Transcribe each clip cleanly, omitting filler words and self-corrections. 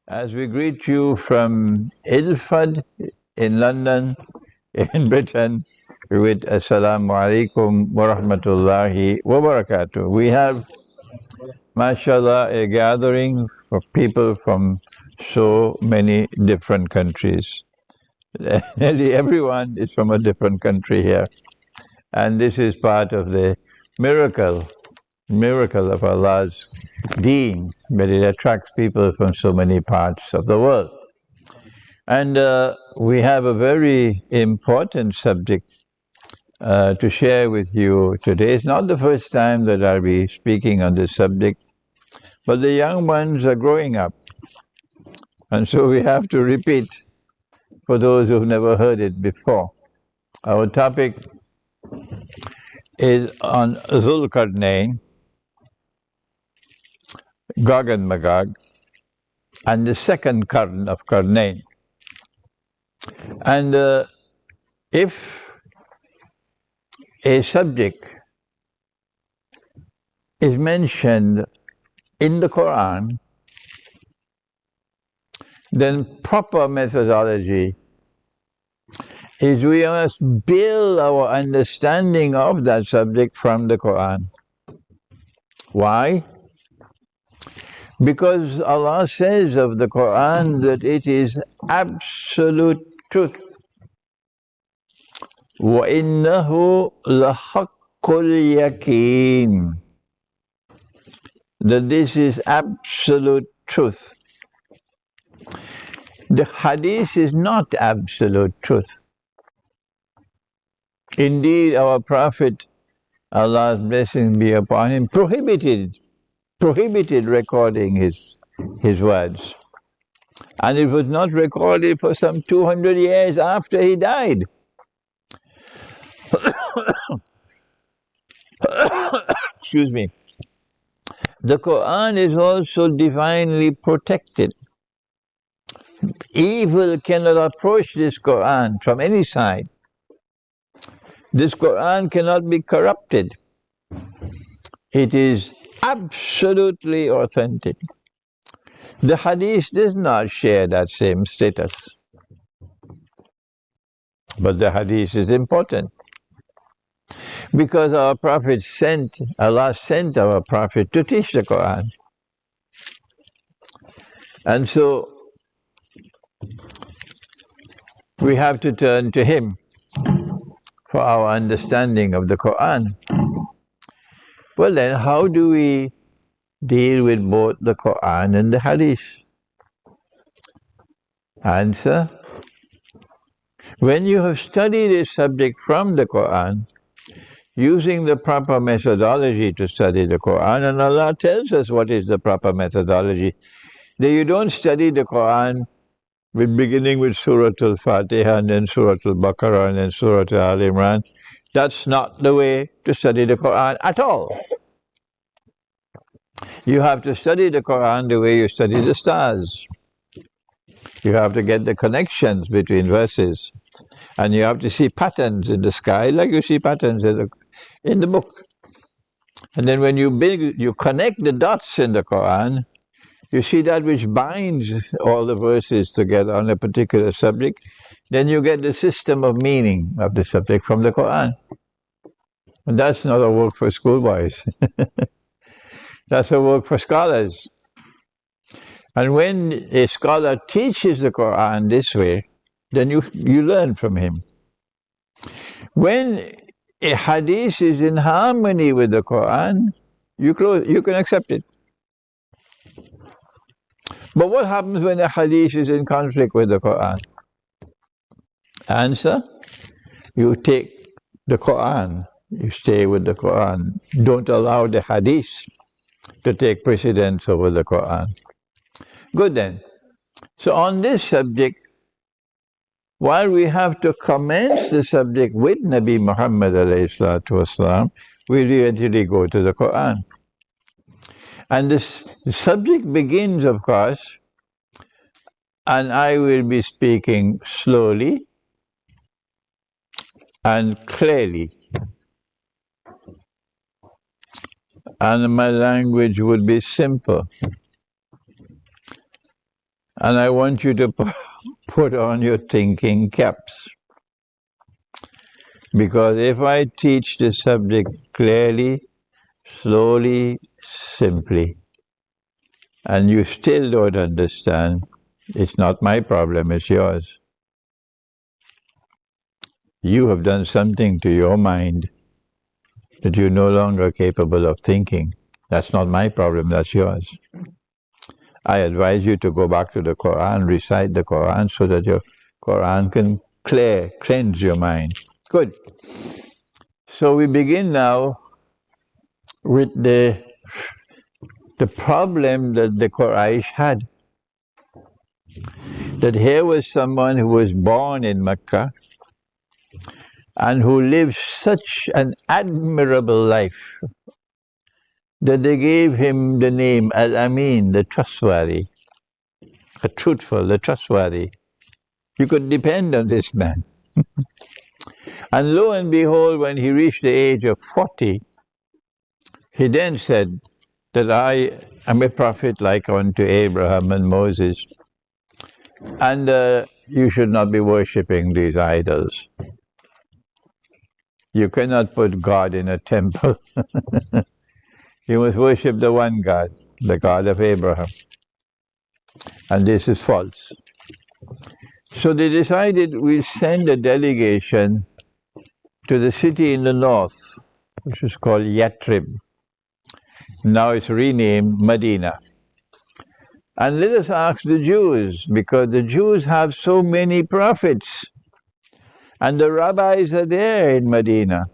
As we greet you from Ilford in London, in Britain, with Assalammualaikum wa rahmatullahi wa barakatuh. We have, mashallah, a gathering of people from so many different countries. Nearly everyone is from a different country here. And this is part of the miracle of Allah's deen, but it attracts people from so many parts of the world. And we have a very important subject to share with you today. It's not the first time that I'll be speaking on this subject, but the young ones are growing up. And so we have to repeat for those who've never heard it before. Our topic is on Zulkarnain, Gog and Magog, and the second qarn of Qarnain. And if a subject is mentioned in the Quran, then proper methodology is we must build our understanding of that subject from the Quran. Why? Because Allah says of the Quran that it is absolute truth. وَإِنَّهُ لَحَقُّ الْيَقِينِ. That this is absolute truth. The hadith is not absolute truth. Indeed, our Prophet, Allah's blessing be upon him, prohibited recording his words. And it was not recorded for some 200 years after he died. Excuse me. The Quran is also divinely protected. Evil cannot approach this Quran from any side. This Quran cannot be corrupted. It is absolutely authentic. The Hadith does not share that same status. But the Hadith is important. Because our Prophet Allah sent our Prophet to teach the Quran. And so we have to turn to him for our understanding of the Quran. Well then, how do we deal with both the Quran and the Hadith? Answer: when you have studied a subject from the Quran, using the proper methodology to study the Quran, and Allah tells us what is the proper methodology, that you don't study the Quran beginning with Surah Al-Fatiha and then Surah Al-Baqarah and then Surah Al-Imran. That's not the way to study the Quran at all. You have to study the Quran the way you study the stars. You have to get the connections between verses. And you have to see patterns in the sky like you see patterns in the book. And then when you connect the dots in the Quran, you see that which binds all the verses together on a particular subject, then you get the system of meaning of the subject from the Quran. And that's not a work for schoolboys. That's a work for scholars. And when a scholar teaches the Quran this way, then you learn from him. When a hadith is in harmony with the Quran, you can accept it. But what happens when a hadith is in conflict with the Quran? Answer: you take the Quran. You stay with the Quran. Don't allow the hadith to take precedence over the Quran. Good then. So on this subject, while we have to commence the subject with Nabi Muhammad ﷺ, we eventually go to the Quran. And the subject begins, of course, and I will be speaking slowly and clearly. And my language would be simple. And I want you to put on your thinking caps. Because if I teach the subject clearly, slowly, simply, and you still don't understand, it's not my problem, it's yours. You have done something to your mind that you're no longer capable of thinking. That's not my problem, that's yours. I advise you to go back to the Quran, recite the Quran so that your Quran can cleanse your mind. Good. So we begin now with the problem that the Quraysh had. That here was someone who was born in Mecca and who lived such an admirable life that they gave him the name Al-Amin, the trustworthy, the truthful, the trustworthy. You could depend on this man. And lo and behold, when he reached the age of 40, he then said that I am a prophet like unto Abraham and Moses, and you should not be worshipping these idols. You cannot put God in a temple. You must worship the one God, the God of Abraham. And this is false. So they decided we'll send a delegation to the city in the north, which is called Yathrib. Now it's renamed Medina. And let us ask the Jews, because the Jews have so many prophets, and the rabbis are there in Medina.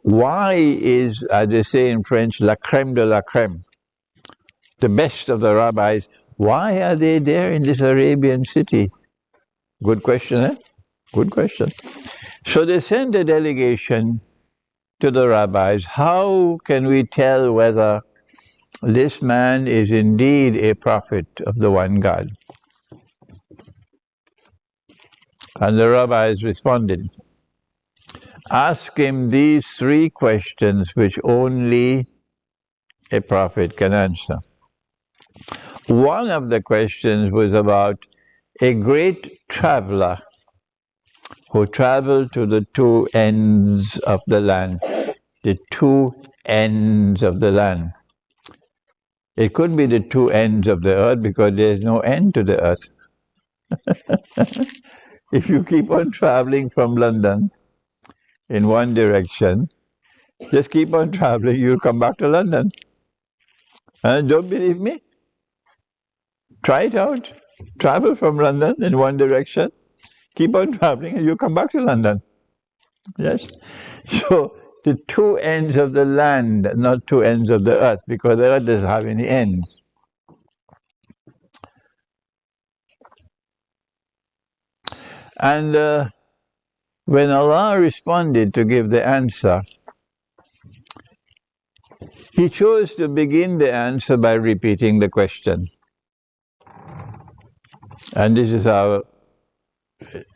Why is, as they say in French, la crème de la crème, the best of the rabbis, why are they there in this Arabian city? Good question, eh? Good question. So they send a delegation to the rabbis. How can we tell whether this man is indeed a prophet of the one God? And the rabbis responded, ask him these three questions which only a prophet can answer. One of the questions was about a great traveler who traveled to the two ends of the land. The two ends of the land. It couldn't be the two ends of the earth because there's no end to the earth. If you keep on traveling from London in one direction, just keep on traveling, you'll come back to London. And don't believe me? Try it out. Travel from London in one direction, keep on traveling, and you'll come back to London. Yes? So, the two ends of the land, not two ends of the earth, because the earth doesn't have any ends. And when Allah responded to give the answer, He chose to begin the answer by repeating the question. And this is how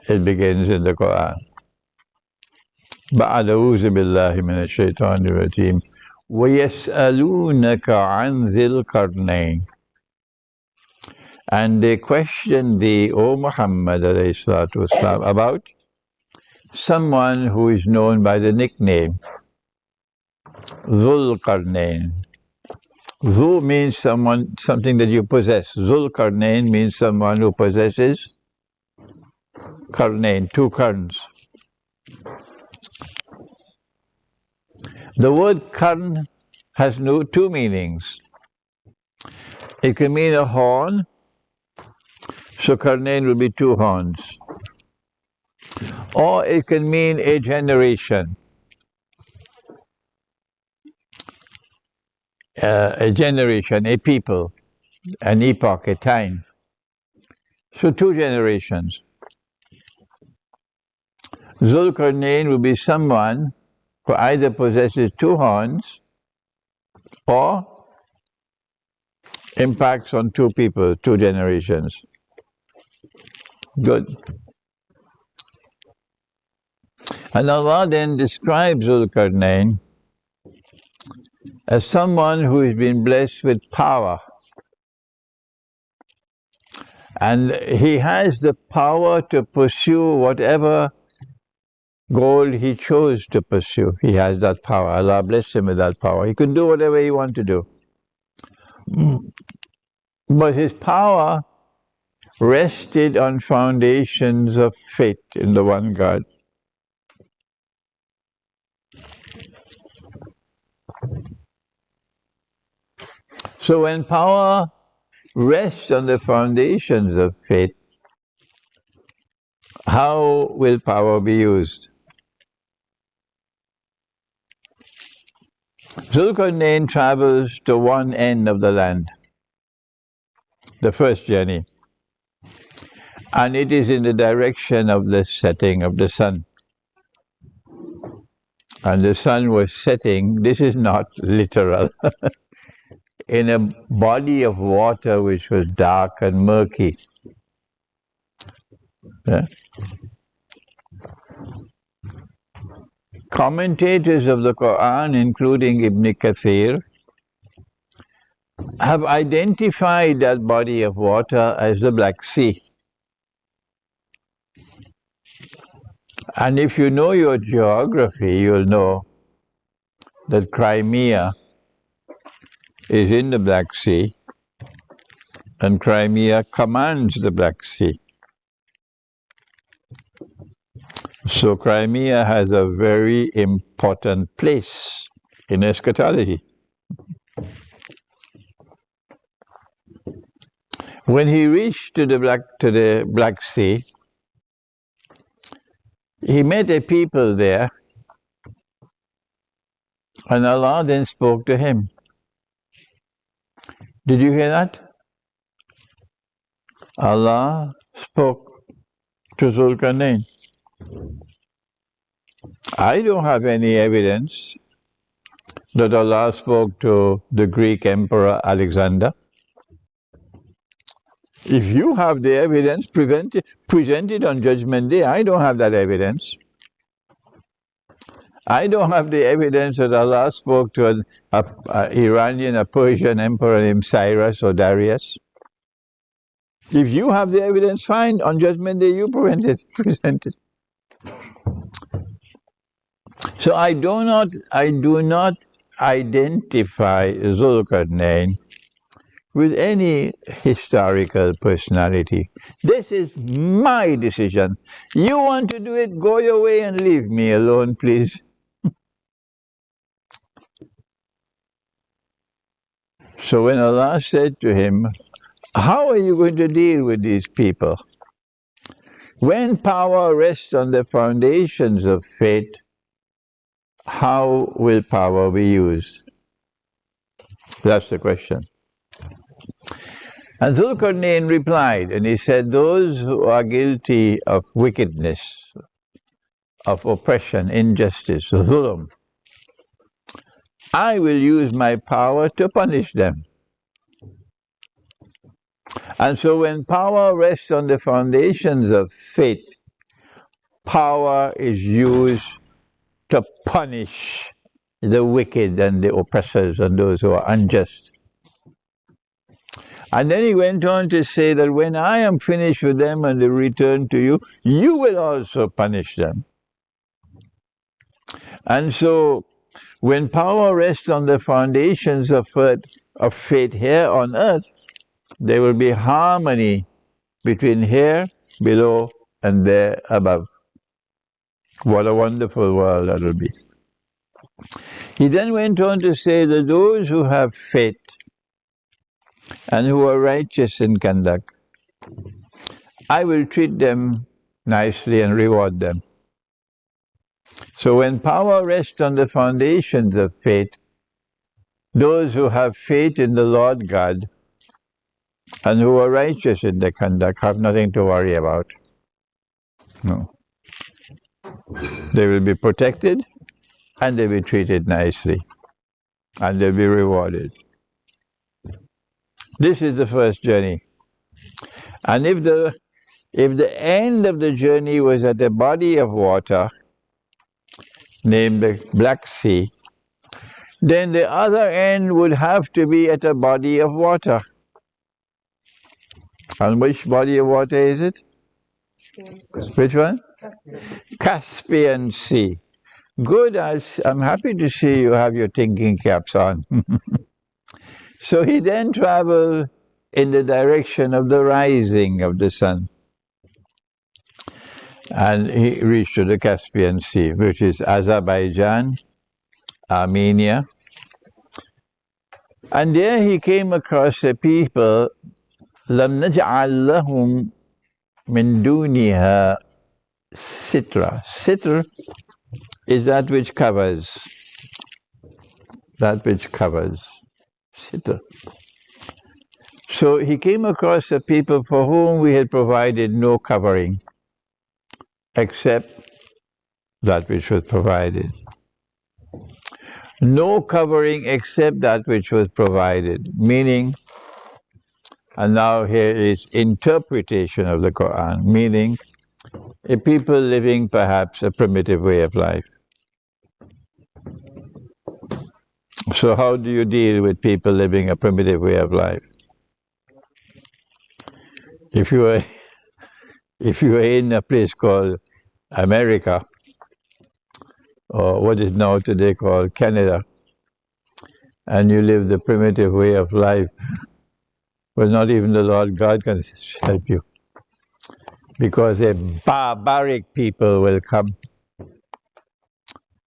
it begins in the Quran. بعد أعوذ بالله من الشيطان الرجيم ويسألونك عن ذي القرنين. And they questioned thee, O Muhammad والسلام, about someone who is known by the nickname Zulkarnain. Zul means someone, something that you possess. Zulkarnain means someone who possesses Qarnain, two qarns. The word qarn has two meanings. It can mean a horn, so Qarnain will be two horns. Or it can mean a generation. A generation, a people, an epoch, a time. So two generations. Zulkarnain will be someone who either possesses two horns or impacts on two people, two generations. Good. And Allah then describes Zulkarnain as someone who has been blessed with power. And he has the power to pursue whatever goal he chose to pursue. He has that power. Allah blessed him with that power. He can do whatever he wants to do. But his power rested on foundations of faith in the one God. So when power rests on the foundations of faith, how will power be used? Zulkarnain travels to one end of the land, the first journey, and it is in the direction of the setting of the sun. And the sun was setting, this is not literal, in a body of water which was dark and murky. Yeah? Commentators of the Quran, including Ibn Kathir, have identified that body of water as the Black Sea. And if you know your geography, you'll know that Crimea is in the Black Sea, and Crimea commands the Black Sea. So Crimea has a very important place in eschatology. When he reached to the Black Sea, he met a people there, and Allah then spoke to him. Did you hear that? Allah spoke to Zulkarnain. I don't have any evidence that Allah spoke to the Greek Emperor Alexander. If you have the evidence, present it on Judgment Day. I don't have that evidence. I don't have the evidence that Allah spoke to an Iranian, a Persian emperor named Cyrus or Darius. If you have the evidence, fine. On Judgment Day, you present it. So I do not identify Zulkarnain with any historical personality. This is my decision. You want to do it, go your way and leave me alone, please. So when Allah said to him, how are you going to deal with these people? When power rests on the foundations of faith, how will power be used? That's the question. And Zulkarnain replied, and he said, those who are guilty of wickedness, of oppression, injustice, zulm, I will use my power to punish them. And so when power rests on the foundations of faith, power is used to punish the wicked and the oppressors and those who are unjust. And then he went on to say that when I am finished with them and they return to you, you will also punish them. And so when power rests on the foundations of faith here on earth, there will be harmony between here, below, and there above. What a wonderful world that will be. He then went on to say that those who have faith and who are righteous in conduct, I will treat them nicely and reward them. So when power rests on the foundations of faith, those who have faith in the Lord God and who are righteous in their conduct have nothing to worry about. No. They will be protected and they will be treated nicely and they'll be rewarded. This is the first journey. And if the end of the journey was at a body of water named the Black Sea, then the other end would have to be at a body of water. And which body of water is it? Which one? Caspian Sea. Good. I'm happy to see you have your thinking caps on. So he then traveled in the direction of the rising of the sun. And he reached to the Caspian Sea, which is Azerbaijan, Armenia. And there he came across a people, لَمْ نَجْعَلْ لَهُمْ مِنْ دُونِهَا sitra. Sitr is that which covers. That which covers. Sitr. So he came across a people for whom we had provided no covering except that which was provided. No covering except that which was provided. Meaning, and now here is interpretation of the Quran, meaning a people living perhaps a primitive way of life. So how do you deal with people living a primitive way of life? If you are in a place called America, or what is now today called Canada, and you live the primitive way of life, well, not even the Lord God can help you, because a barbaric people will come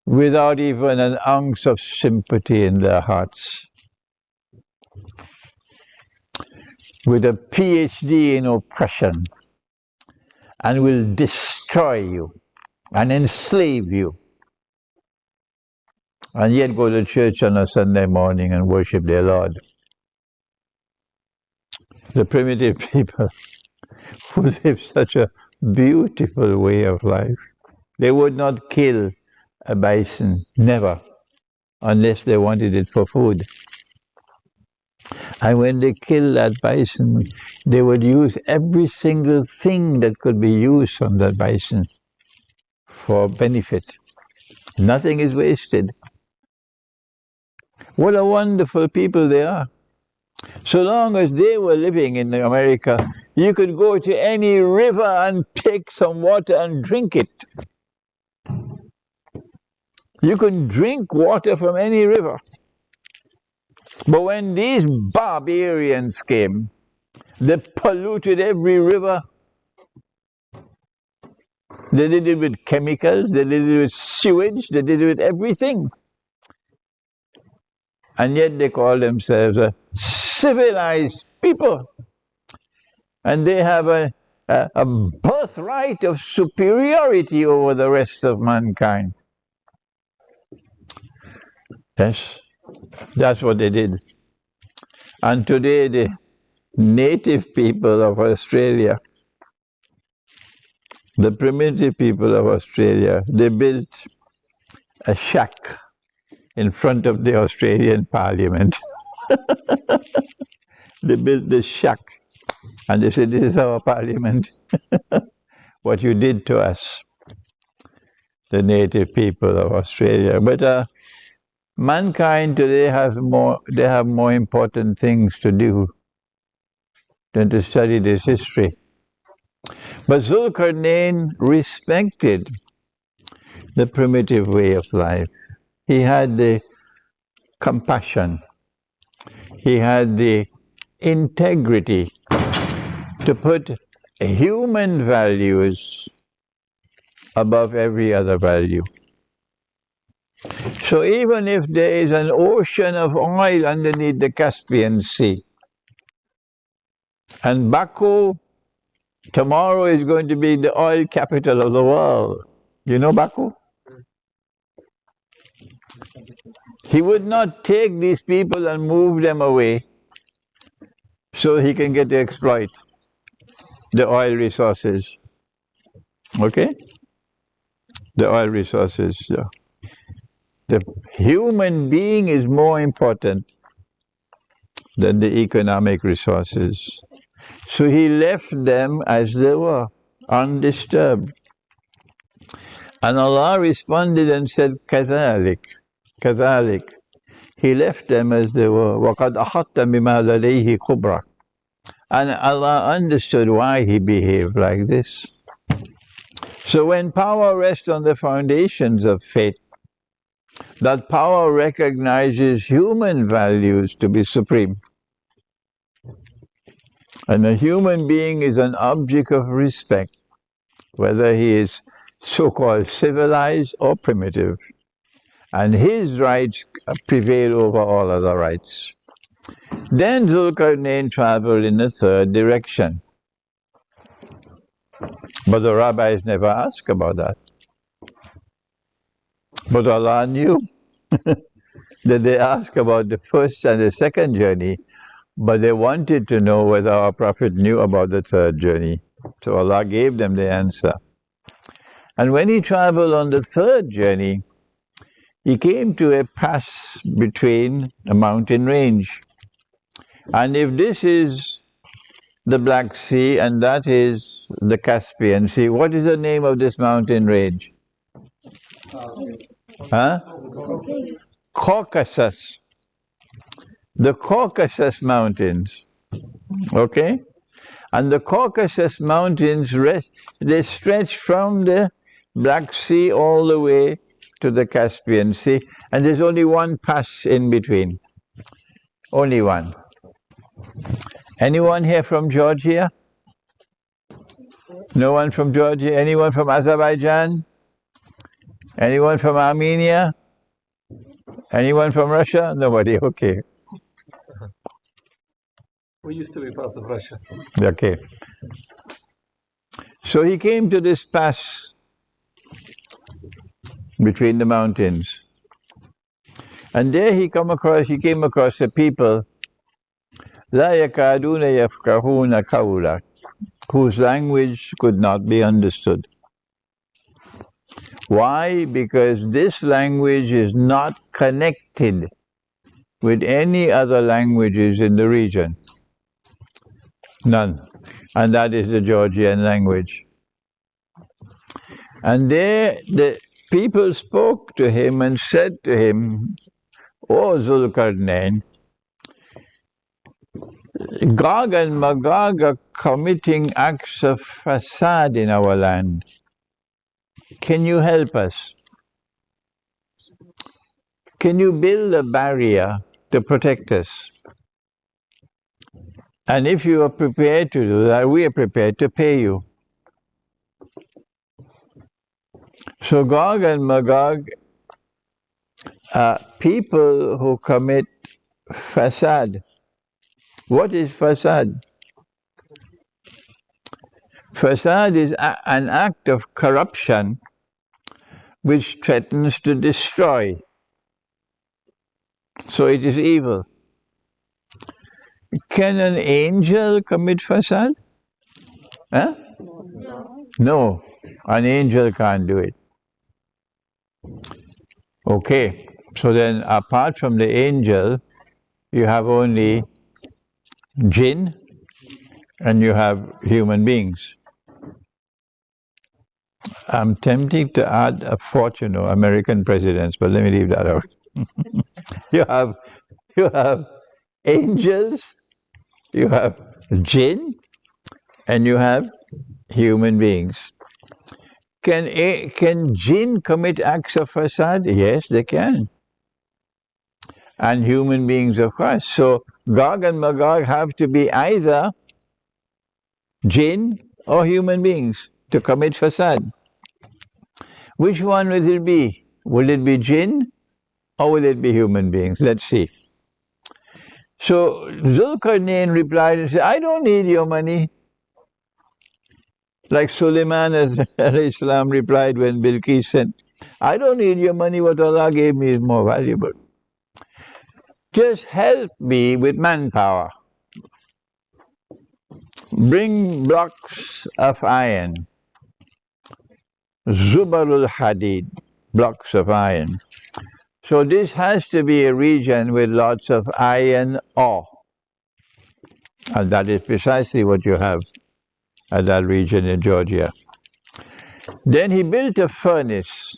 without even an ounce of sympathy in their hearts, with a PhD in oppression, and will destroy you and enslave you, and yet go to church on a Sunday morning and worship their Lord. The primitive people who live such a beautiful way of life, they would not kill a bison, never, unless they wanted it for food. And when they kill that bison, they would use every single thing that could be used from that bison for benefit. Nothing is wasted. What a wonderful people they are. So long as they were living in America, you could go to any river and take some water and drink it. You can drink water from any river. But when these barbarians came, they polluted every river. They did it with chemicals, they did it with sewage, they did it with everything. And yet they call themselves a civilized people. And they have a birthright of superiority over the rest of mankind. Yes, that's what they did. And today the native people of Australia, the primitive people of Australia, they built a shack in front of the Australian Parliament. They built this shack and they said, "This is our parliament." What you did to us, the native people of Australia. But mankind today they have more important things to do than to study this history. But Zulkarnain respected the primitive way of life. He had the compassion. He had the integrity to put human values above every other value. So even if there is an ocean of oil underneath the Caspian Sea, and Baku tomorrow is going to be the oil capital of the world. You know Baku? He would not take these people and move them away so he can get to exploit the oil resources. Okay? The oil resources. Yeah. The human being is more important than the economic resources. So he left them as they were, undisturbed. And Allah responded and said, كَذَلِكَ. He left them as they were. وَقَدْ أَخَذْتَ بِمَا لَدَيْهِ خُبْرًا. And Allah understood why he behaved like this. So when power rests on the foundations of faith, that power recognizes human values to be supreme. And a human being is an object of respect, whether he is so-called civilized or primitive. And his rights prevail over all other rights. Then Zulkarnain traveled in a third direction. But the rabbis never asked about that. But Allah knew that they asked about the first and the second journey, but they wanted to know whether our Prophet knew about the third journey. So Allah gave them the answer. And when he traveled on the third journey, he came to a pass between a mountain range. And if this is the Black Sea and that is the Caspian Sea, what is the name of this mountain range? Huh? Caucasus. The Caucasus Mountains. Okay? And the Caucasus Mountains, they stretch from the Black Sea all the way to the Caspian Sea, and there's only one pass in between. Only one. Anyone here from Georgia? No one from Georgia? Anyone from Azerbaijan? Anyone from Armenia? Anyone from Russia? Nobody, okay. We used to be part of Russia. Okay. So he came to this pass between the mountains. And there he came across a people لا يكادون يفقهون قولا, whose language could not be understood. Why? Because this language is not connected with any other languages in the region. None. And that is the Georgian language. And there the people spoke to him and said to him, "O Zulkarnain, Gog and Magog are committing acts of facade in our land. Can you help us? Can you build a barrier to protect us? And if you are prepared to do that, we are prepared to pay you." So Gog and Magog are people who commit facade. What is facade? Facade is an act of corruption which threatens to destroy. So it is evil. Can an angel commit facade? Huh? No, an angel can't do it. Okay, so then apart from the angel, you have only jinn and you have human beings. I'm tempted to add a fourth, American presidents, but let me leave that out. You have angels, you have jinn, and you have human beings. Can jinn commit acts of facade? Yes, they can. And human beings, of course. So Gog and Magog have to be either jinn or human beings to commit facade. Which one will it be? Will it be jinn or will it be human beings? Let's see. So Zulkarnain replied and said, "I don't need your money." Like Sulaiman as Islam replied when Bilqis said, "I don't need your money, what Allah gave me is more valuable. Just help me with manpower. Bring blocks of iron, Zubarul Hadid, blocks of iron." So this has to be a region with lots of iron ore. And that is precisely what you have at that region in Georgia. Then he built a furnace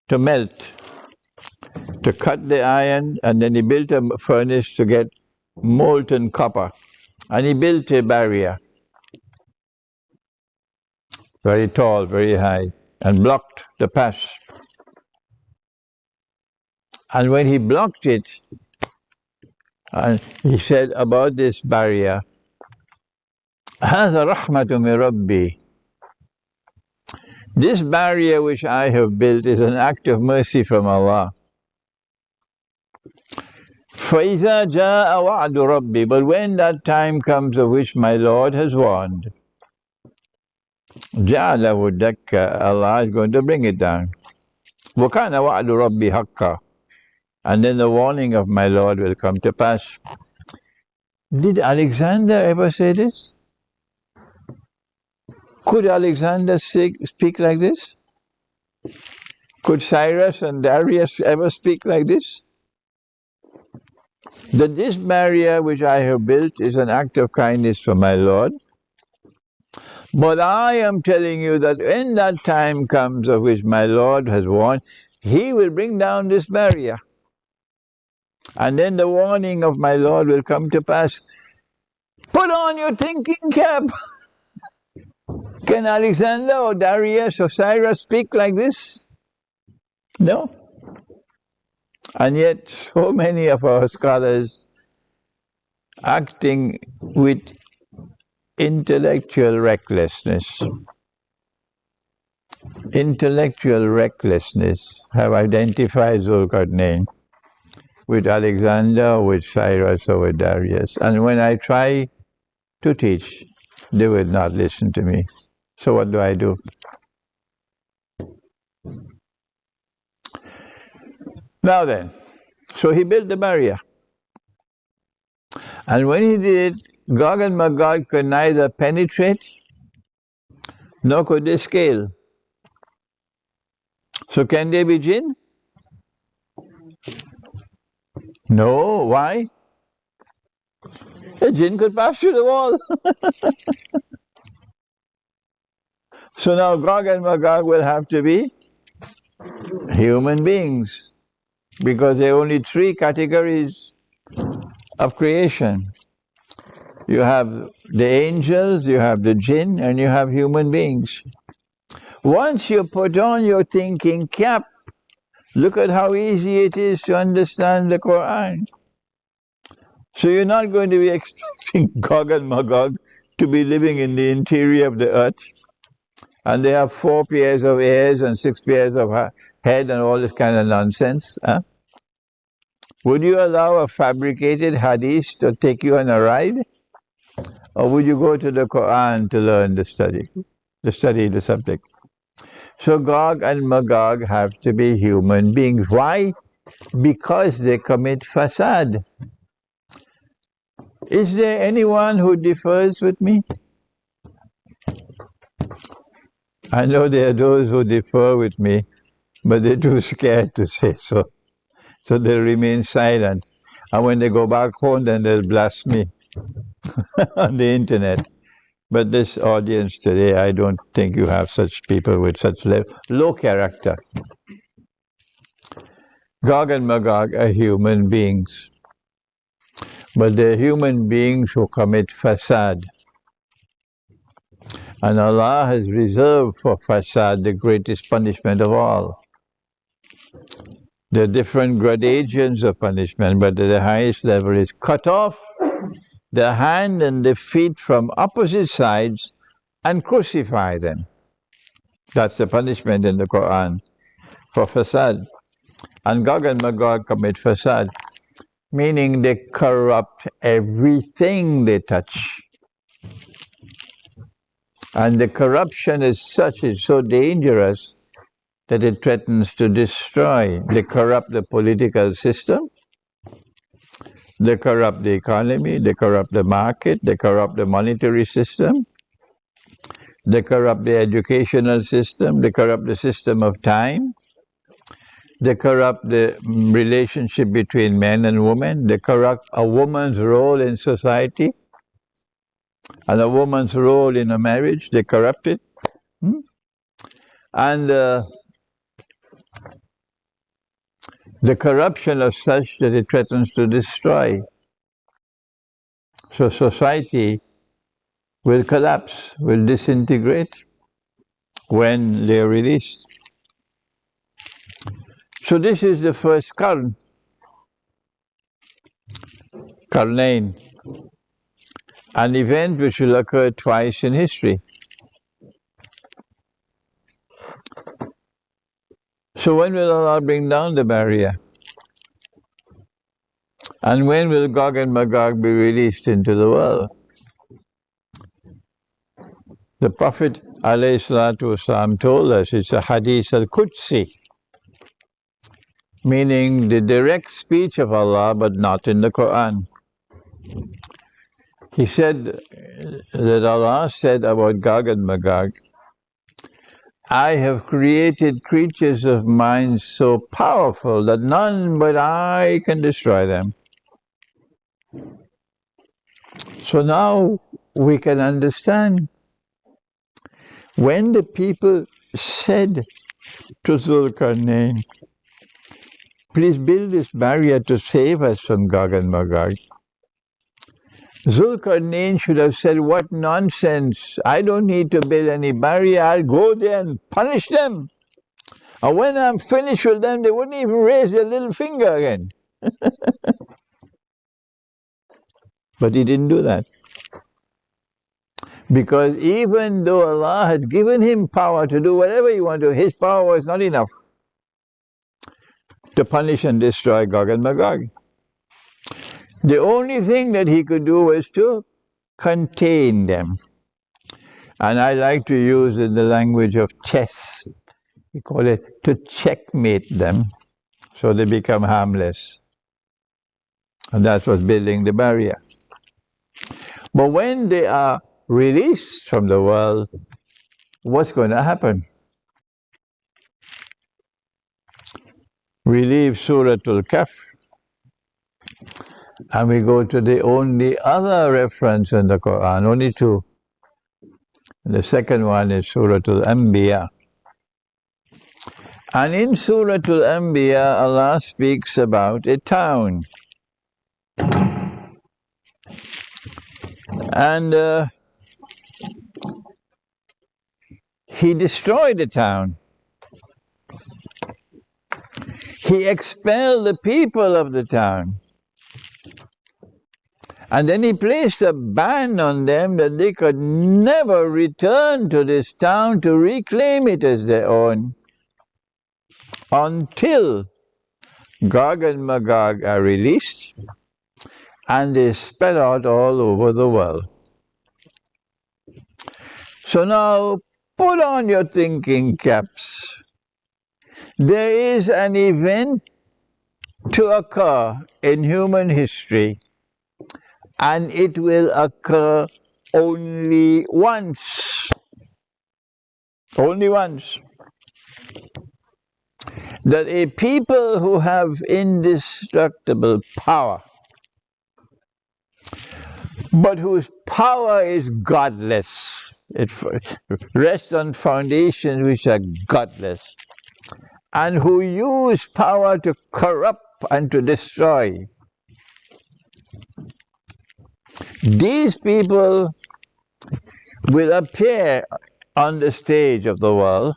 to melt, to cut the iron, and then he built a furnace to get molten copper. And he built a barrier, very tall, very high, and blocked the pass. And when he blocked it, and he said about this barrier, هذا رحمة من ربي. This barrier which I have built is an act of mercy from Allah. فَإِذَا جَاءَ وَعْدُ رَبِّي. But when that time comes of which my Lord has warned, جَعَلَهُ دَكَّ. Allah is going to bring it down. وَكَانَ وَعْدُ رَبِّي حَقًّا. And then the warning of my Lord will come to pass. Did Alexander ever say this? Could Alexander speak like this? Could Cyrus and Darius ever speak like this? That this barrier which I have built is an act of kindness from my Lord. But I am telling you that when that time comes of which my Lord has warned, he will bring down this barrier. And then the warning of my Lord will come to pass. Put on your thinking cap. Can Alexander or Darius or Cyrus speak like this? No. And yet so many of our scholars acting with intellectual recklessness have identified Zulkarnain with Alexander, with Cyrus, or with Darius. And when I try to teach, they will not listen to me. So what do I do? Now then, so he built the barrier. And when he did, Gog and Magog could neither penetrate nor could they scale. So can they be jinn? No. Why? A jinn could pass through the wall. So now Gog and Magog will have to be human beings, because there are only three categories of creation. You have the angels, you have the jinn, and you have human beings. Once you put on your thinking cap, look at how easy it is to understand the Quran. So you're not going to be expecting Gog and Magog to be living in the interior of the earth, and they have 4 pairs of ears and 6 pairs of head and all this kind of nonsense. Huh? Would you allow a fabricated hadith to take you on a ride? Or would you go to the Quran to learn to study the subject? So Gog and Magog have to be human beings. Why? Because they commit fasad. Is there anyone who differs with me? I know there are those who differ with me, but they're too scared to say so. So they'll remain silent. And when they go back home, then they'll blast me on the internet. But this audience today, I don't think you have such people with such low character. Gog and Magog are human beings. But they're human beings who commit fasad. And Allah has reserved for fasad the greatest punishment of all. There are different gradations of punishment, but the highest level is cut off the hand and the feet from opposite sides and crucify them. That's the punishment in the Quran for fasad. And Gog and Magog commit fasad, meaning they corrupt everything they touch. And the corruption is such, it's so dangerous that it threatens to destroy. They corrupt the political system, they corrupt the economy, they corrupt the market, they corrupt the monetary system, they corrupt the educational system, they corrupt the system of time, they corrupt the relationship between men and women, they corrupt a woman's role in society and a woman's role in a marriage, they corrupt it. And the corruption of such that it threatens to destroy. So society will collapse, will disintegrate when they are released. So this is the first qarn, Zulkarnain, an event which will occur twice in history. So when will Allah bring down the barrier? And when will Gog and Magog be released into the world? The Prophet ﷺ told us it's a hadith al-Qudsi, meaning the direct speech of Allah, but not in the Quran. He said that Allah said about Gog and Magog, I have created creatures of mine so powerful that none but I can destroy them. So now we can understand when the people said to Zulkarnain, please build this barrier to save us from Gog and Magog. Zulkarnain should have said, what nonsense, I don't need to build any barrier, I'll go there and punish them. And when I'm finished with them, they wouldn't even raise their little finger again. But he didn't do that. Because even though Allah had given him power to do whatever he wanted to, his power was not enough to punish and destroy Gog and Magog. The only thing that he could do was to contain them. And I like to use in the language of chess, we call it to checkmate them so they become harmless. And that's what's building the barrier. But when they are released from the world, what's going to happen? We leave Surah Al-Kahf and we go to the only other reference in the Quran, only two. The second one is Surah Al-Anbiya. And in Surah Al-Anbiya, Allah speaks about a town. And he destroyed the town. He expelled the people of the town. And then he placed a ban on them that they could never return to this town to reclaim it as their own until Gog and Magog are released and they spread out all over the world. So now, put on your thinking caps. There is an event to occur in human history, and it will occur only once. Only once. That a people who have indestructible power, but whose power is godless, it rests on foundations which are godless, and who use power to corrupt and to destroy. These people will appear on the stage of the world,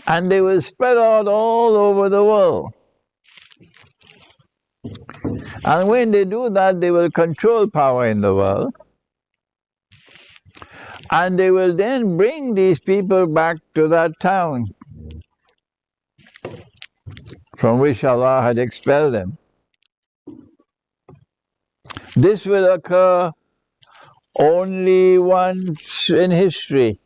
and they will spread out all over the world. And when they do that, they will control power in the world. And they will then bring these people back to that town from which Allah had expelled them. This will occur only once in history.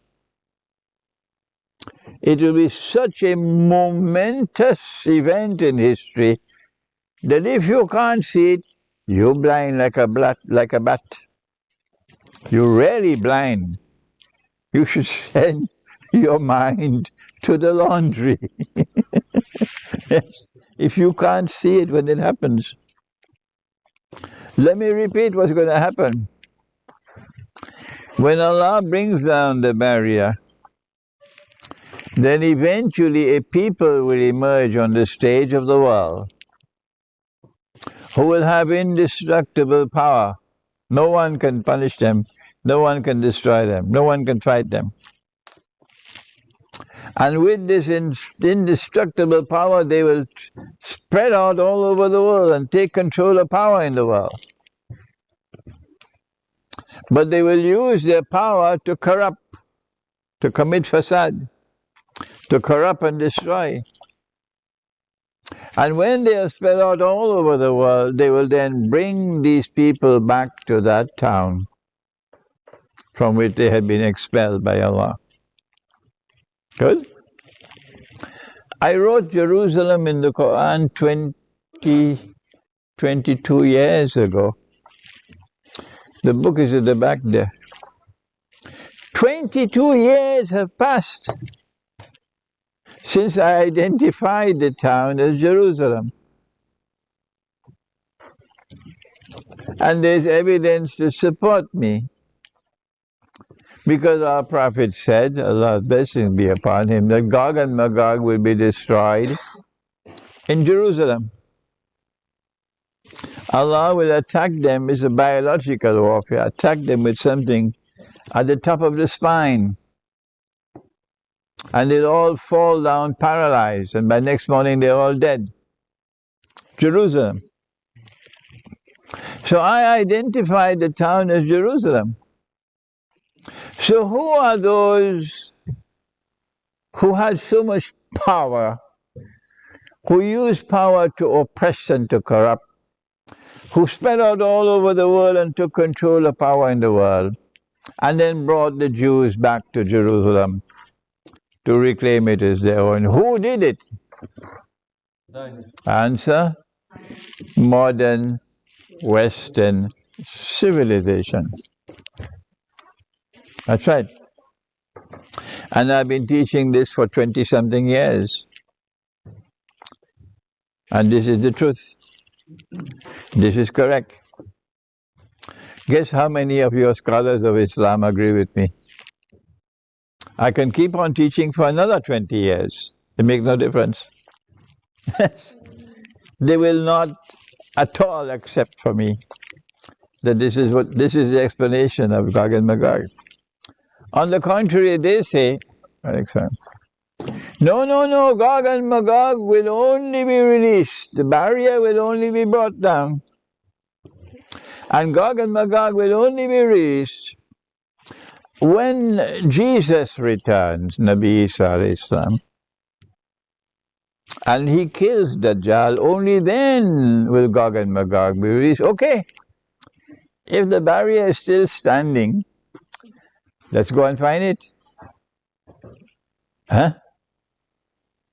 It will be such a momentous event in history that if you can't see it, you're blind like a bat. You're really blind. You should send your mind to the laundry. Yes, if you can't see it when it happens. Let me repeat what's going to happen. When Allah brings down the barrier, then eventually a people will emerge on the stage of the world who will have indestructible power. No one can punish them. No one can destroy them. No one can fight them. And with this indestructible power, they will spread out all over the world and take control of power in the world. But they will use their power to corrupt, to commit fasad, to corrupt and destroy. And when they are spread out all over the world, they will then bring these people back to that town from which they had been expelled by Allah. Good? I wrote Jerusalem in the Quran 22 years ago. The book is at the back there. 22 years have passed since I identified the town as Jerusalem. And there's evidence to support me. Because our Prophet said, Allah's blessing be upon him, that Gog and Magog will be destroyed in Jerusalem. Allah will attack them as a biological warfare, attack them with something at the top of the spine. And they'll all fall down paralyzed, and by next morning they're all dead. Jerusalem. So I identified the town as Jerusalem. So who are those who had so much power, who used power to oppress and to corrupt, who spread out all over the world and took control of power in the world, and then brought the Jews back to Jerusalem to reclaim it as their own? Who did it? Answer: modern Western civilization. That's right. And I've been teaching this for 20-something years. And this is the truth. This is correct. Guess how many of your scholars of Islam agree with me? I can keep on teaching for another 20 years. It makes no difference. Yes. They will not at all accept for me that this is the explanation of Gog and Magog. On the contrary, they say, no, Gog and Magog will only be released. The barrier will only be brought down. And Gog and Magog will only be released when Jesus returns, Nabi Isa alayhi salam, and he kills Dajjal. Only then will Gog and Magog be released. Okay, if the barrier is still standing, let's go and find it. Huh?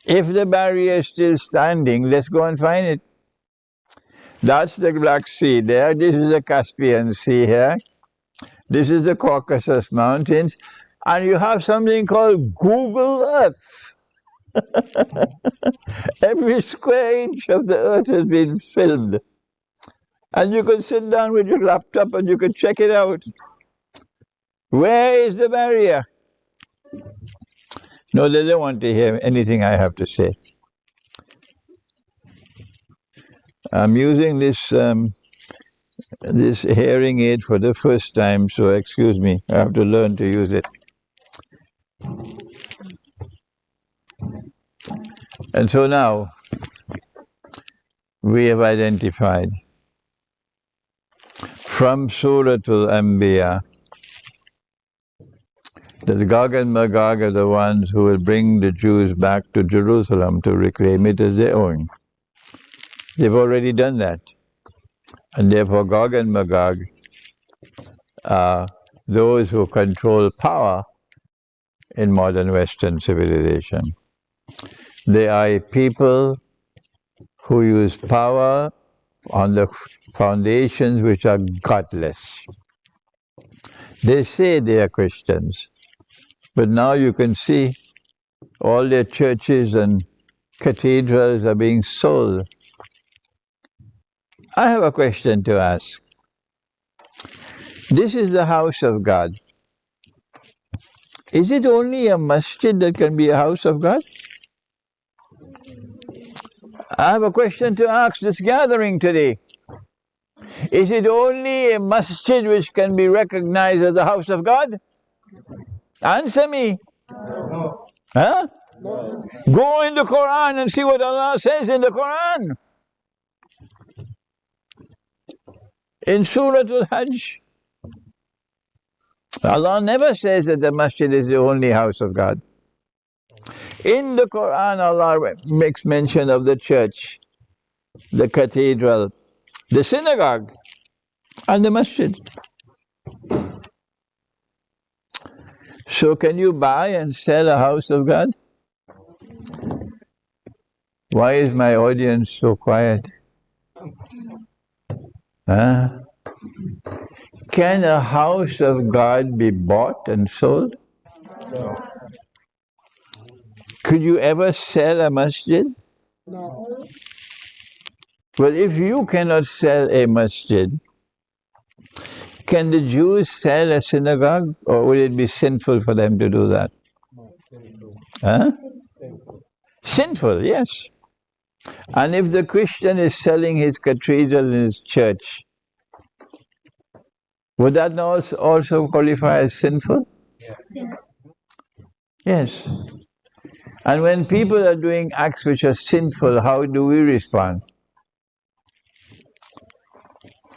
If the barrier is still standing, let's go and find it. That's the Black Sea there. This is the Caspian Sea here. This is the Caucasus Mountains. And you have something called Google Earth. Every square inch of the earth has been filmed. And you can sit down with your laptop and you can check it out. Where is the barrier? No, they don't want to hear anything I have to say. I'm using this this hearing aid for the first time, so excuse me. I have to learn to use it. And so now, we have identified from Surah Al-Anbiya that Gog and Magog are the ones who will bring the Jews back to Jerusalem to reclaim it as their own. They've already done that. And therefore Gog and Magog are those who control power in modern Western civilization. They are a people who use power on the foundations which are godless. They say they are Christians, but now you can see all their churches and cathedrals are being sold. I have a question to ask. This is the house of God. Is it only a masjid that can be a house of God? I have a question to ask this gathering today. Is it only a masjid which can be recognized as the house of God? Answer me. No. Huh? No. Go in the Quran and see what Allah says in the Quran. In Surah Al-Hajj, Allah never says that the masjid is the only house of God. In the Quran, Allah makes mention of the church, the cathedral, the synagogue, and the masjid. So can you buy and sell a house of God? Why is my audience so quiet? Huh? Can a house of God be bought and sold? No. Could you ever sell a masjid? No. Well, if you cannot sell a masjid, can the Jews sell a synagogue, or would it be sinful for them to do that? Sinful. Huh? Sinful. Sinful, yes. And if the Christian is selling his cathedral in his church, would that not also qualify as sinful? Yes. Yes. And when people are doing acts which are sinful, how do we respond?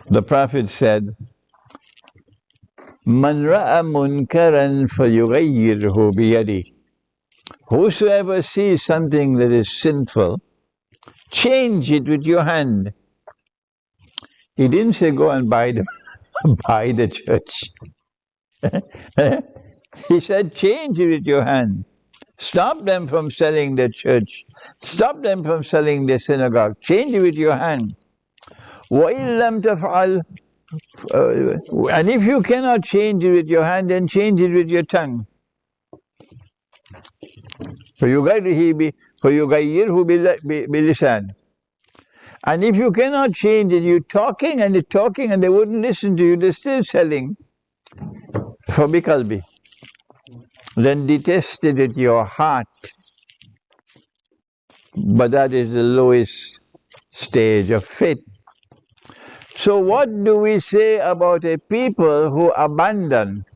The Prophet said, Man ra'a munkaran falyughayyirhu biyadihi. Whosoever sees something that is sinful, change it with your hand. He didn't say go and buy the church. He said change it with your hand. Stop them from selling the church. Stop them from selling the synagogue. Change it with your hand. وَإِن لَمْ تَفْعَلْ And if you cannot change it with your hand, then change it with your tongue. فَيُغَيِّرْهُ بِلِسَانٍ And if you cannot change it, you're talking and they wouldn't listen to you, they're still selling. فَبِقَلْبِهِ Then detest it with your heart. But that is the lowest stage of faith. So what do we say about a people who abandon?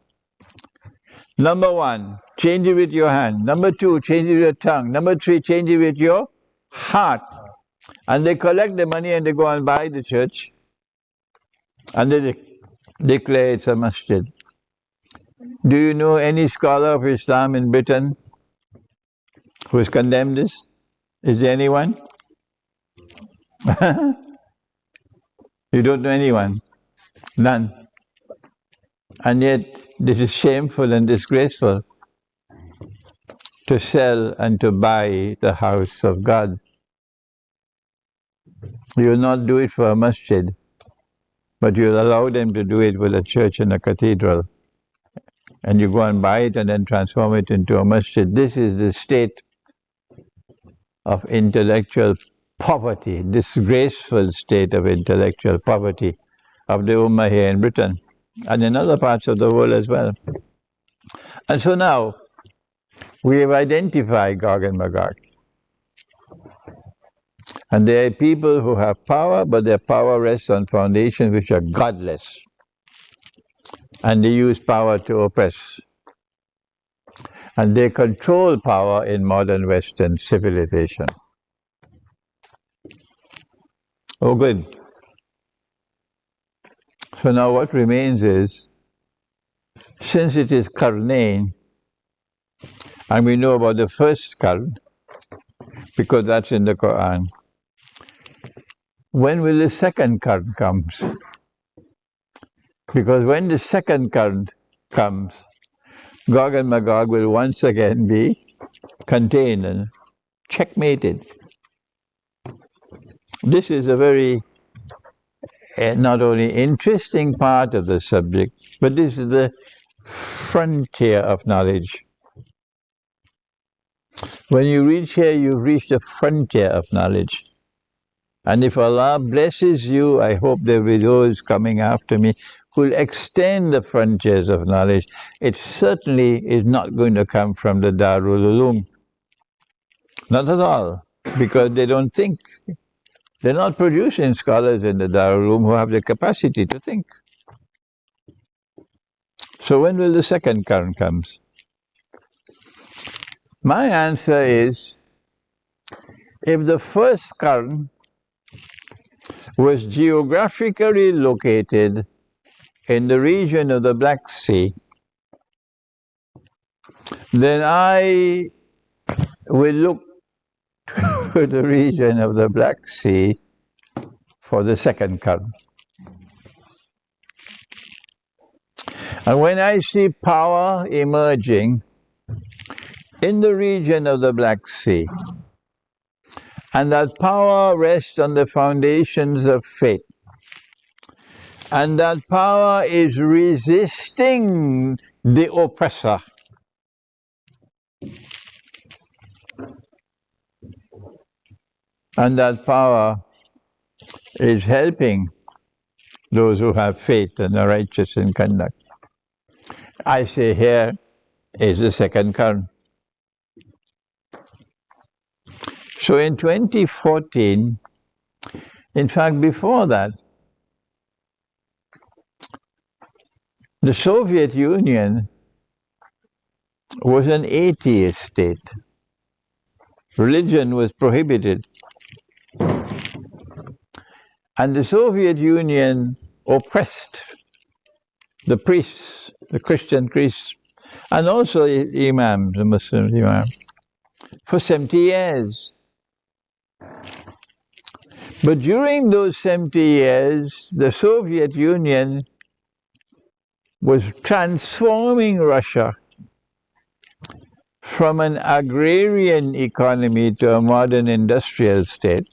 Number one, change it with your hand. Number two, change it with your tongue. Number three, change it with your heart. And they collect the money and they go and buy the church. And they declare it's a masjid. Do you know any scholar of Islam in Britain who has condemned this? Is there anyone? You don't know anyone? None. And yet, this is shameful and disgraceful to sell and to buy the house of God. You will not do it for a masjid, but you will allow them to do it with a church and a cathedral. And you go and buy it and then transform it into a masjid. This is the state of intellectual poverty, disgraceful state of intellectual poverty of the Ummah here in Britain and in other parts of the world as well. And so now, we have identified Gog and Magog. And there are people who have power, but their power rests on foundations which are godless. And they use power to oppress. And they control power in modern Western civilization. Oh, good. So now what remains is, since it is Qarnain, and we know about the first qarn, because that's in the Quran, when will the second qarn comes? Because when the second qarn comes, Gog and Magog will once again be contained and checkmated. This is a very not only interesting part of the subject, but this is the frontier of knowledge. When you reach here, you've reached the frontier of knowledge. And if Allah blesses you, I hope there will be those coming after me who will extend the frontiers of knowledge. It certainly is not going to come from the Darul Ulum. Not at all, because they don't think They're not producing scholars in the Darul who have the capacity to think. So when will the second qarn comes? My answer is, if the first qarn was geographically located in the region of the Black Sea, then I will look to the region of the Black Sea for the second qarn. And when I see power emerging in the region of the Black Sea, and that power rests on the foundations of faith, and that power is resisting the oppressor, and that power is helping those who have faith and are righteous in conduct, I say here is the second qarn. So in 2014, in fact before that, the Soviet Union was an atheist state. Religion was prohibited. And the Soviet Union oppressed the priests, the Christian priests, and also imams, the Muslim imams, for 70 years. But during those 70 years, the Soviet Union was transforming Russia from an agrarian economy to a modern industrial state,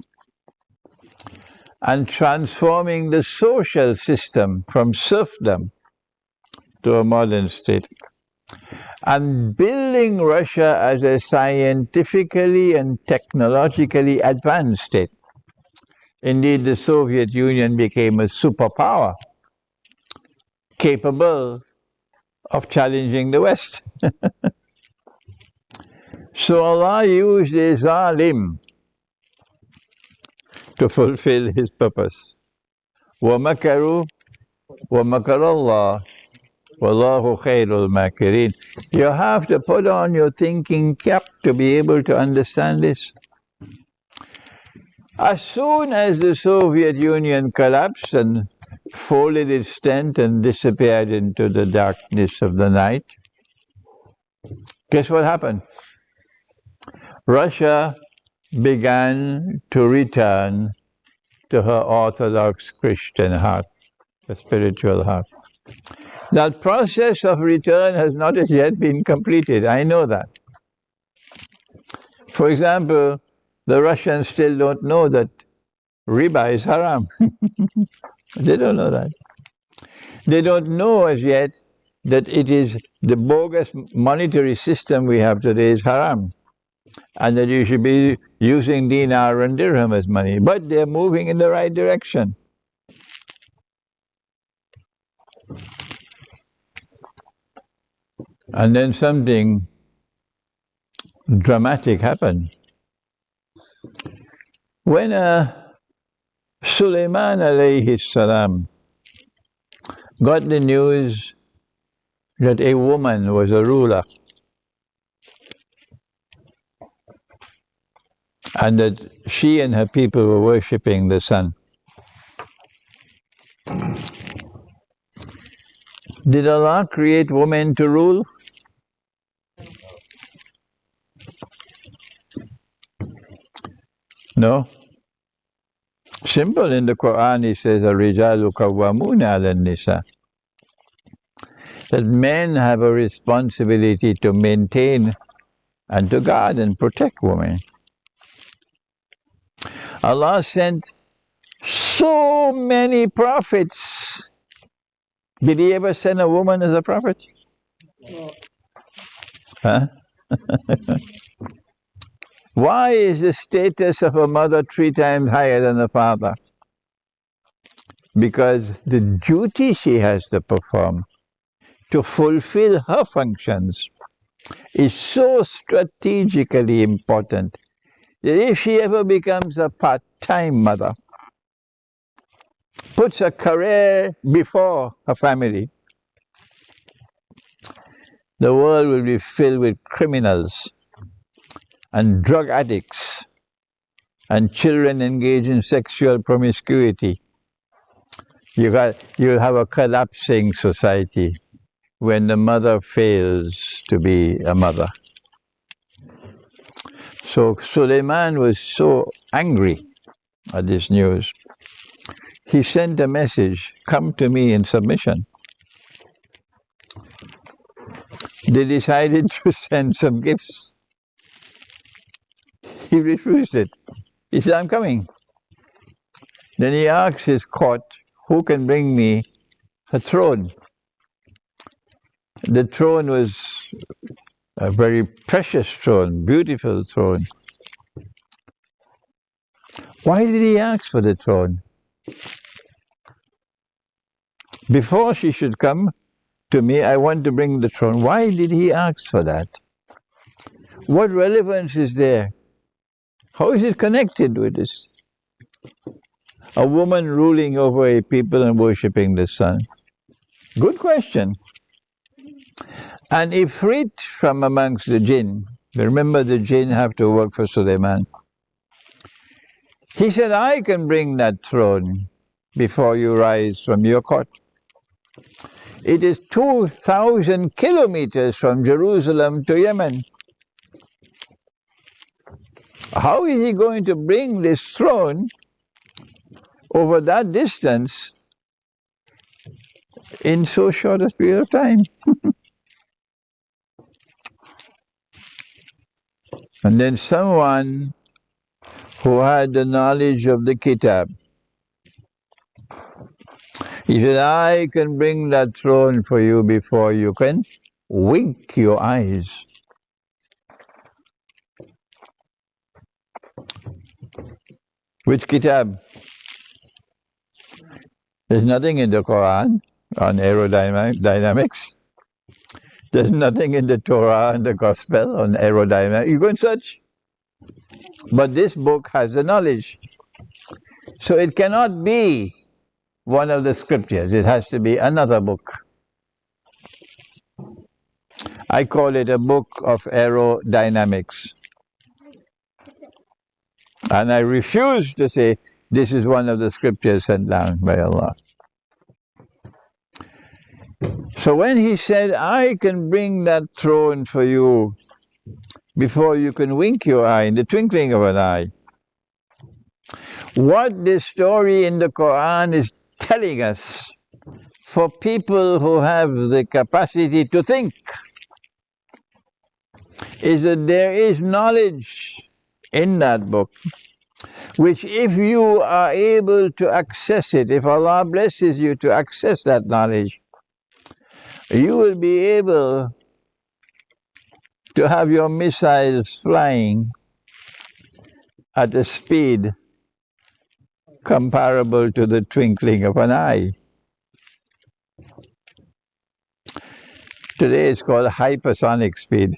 and transforming the social system from serfdom to a modern state, and building Russia as a scientifically and technologically advanced state. Indeed, the Soviet Union became a superpower, capable of challenging the West. So Allah used a zalim to fulfill his purpose. وَمَكَرُوا وَمَكَرَ اللَّهُ وَاللَّهُ خَيْرُ الْمَاكِرِينَ. You have to put on your thinking cap to be able to understand this. As soon as the Soviet Union collapsed and folded its tent and disappeared into the darkness of the night, guess what happened? Russia began to return to her Orthodox Christian heart, the spiritual heart. That process of return has not as yet been completed. I know that. For example, the Russians still don't know that riba is haram. They don't know that. They don't know as yet that it is the bogus monetary system we have today is haram, and that you should be using dinar and dirham as money. But they're moving in the right direction. And then something dramatic happened. When Sulaiman alayhi salam got the news that a woman was a ruler, and that she and her people were worshipping the sun, did Allah create women to rule? No. Simple. In the Quran it says, "Ar-rijalu qawwamuna 'ala an-nisa." That men have a responsibility to maintain and to guard and protect women. Allah sent so many prophets. Did He ever send a woman as a prophet? No. Huh? Why is the status of a mother 3 times higher than a father? Because the duty she has to perform to fulfill her functions is so strategically important that if she ever becomes a part-time mother, puts a career before her family, the world will be filled with criminals and drug addicts and children engaged in sexual promiscuity. You'll have a collapsing society when the mother fails to be a mother. So Suleiman was so angry at this news. He sent a message, come to me in submission. They decided to send some gifts. He refused it. He said, I'm coming. Then he asked his court, who can bring me a throne? The throne was a very precious throne, beautiful throne. Why did he ask for the throne? Before she should come to me, I want to bring the throne. Why did he ask for that? What relevance is there? How is it connected with this? A woman ruling over a people and worshipping the sun. Good question. An ifrit from amongst the jinn, remember the jinn have to work for Suleiman. He said, I can bring that throne before you rise from your court. It is 2,000 kilometers from Jerusalem to Yemen. How is he going to bring this throne over that distance in so short a period of time? And then someone who had the knowledge of the kitab, he said, I can bring that throne for you before you can wink your eyes. Which kitab? There's nothing in the Quran on aerodynamics. There's nothing in the Torah and the Gospel on aerodynamics. You go and search. But this book has the knowledge. So it cannot be one of the scriptures. It has to be another book. I call it a book of aerodynamics. And I refuse to say this is one of the scriptures sent down by Allah. So when he said, I can bring that throne for you before you can wink your eye, in the twinkling of an eye, what this story in the Quran is telling us, for people who have the capacity to think, is that there is knowledge in that book, which if you are able to access it, if Allah blesses you to access that knowledge, you will be able to have your missiles flying at a speed comparable to the twinkling of an eye. Today it's called hypersonic speed.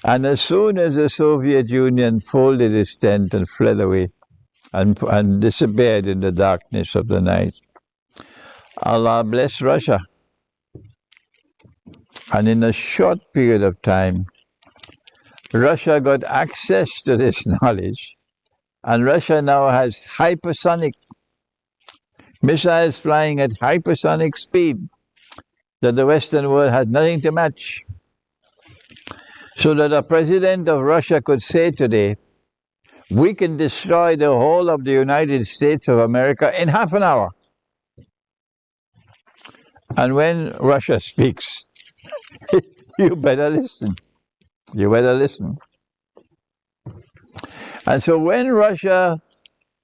And as soon as the Soviet Union folded its tent and fled away and disappeared in the darkness of the night, Allah blessed Russia. And in a short period of time, Russia got access to this knowledge, and Russia now has hypersonic missiles flying at hypersonic speed that the Western world has nothing to match. So that a president of Russia could say today, we can destroy the whole of the United States of America in half an hour. And when Russia speaks, you better listen. You better listen. And so when Russia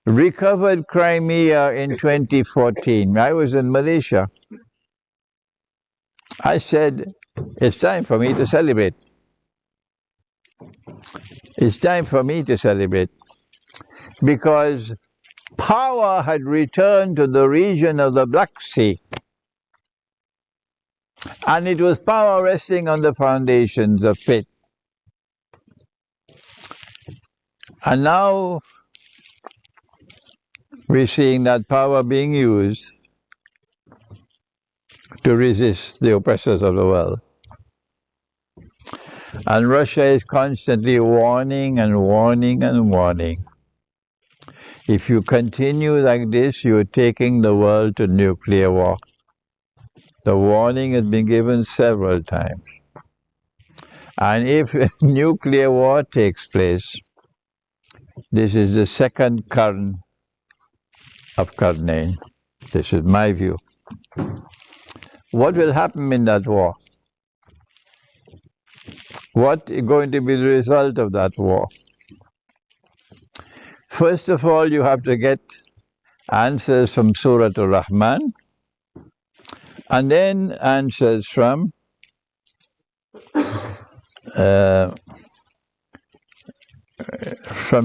recovered Crimea in 2014, I was in Malaysia. I said, it's time for me to celebrate. It's time for me to celebrate. Because power had returned to the region of the Black Sea. And it was power resting on the foundations of faith. And now we're seeing that power being used to resist the oppressors of the world. And Russia is constantly warning and warning and warning. If you continue like this, you're taking the world to nuclear war. The warning has been given several times. And if nuclear war takes place, this is the second qarn of Zulkarnain. This is my view. What will happen in that war? What is going to be the result of that war? First of all, you have to get answers from Surah Al-Rahman, and then answers from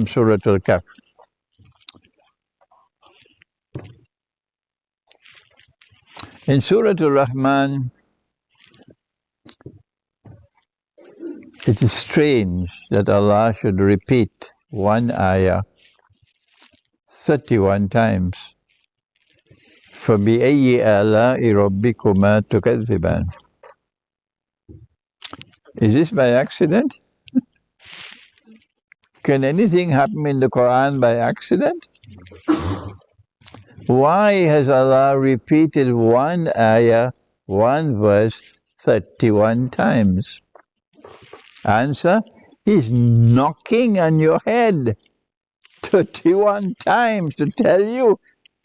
Surah Al-Kahf. In Surah Al-Rahman, it is strange that Allah should repeat one ayah 31 times. فَبِأَيِّ آلَاءِ رَبِّكُمَا تُكَذِّبَانِ. Is this by accident? Can anything happen in the Quran by accident? Why has Allah repeated one ayah, one verse, 31 times? Answer, He's knocking on your head 31 times to tell you,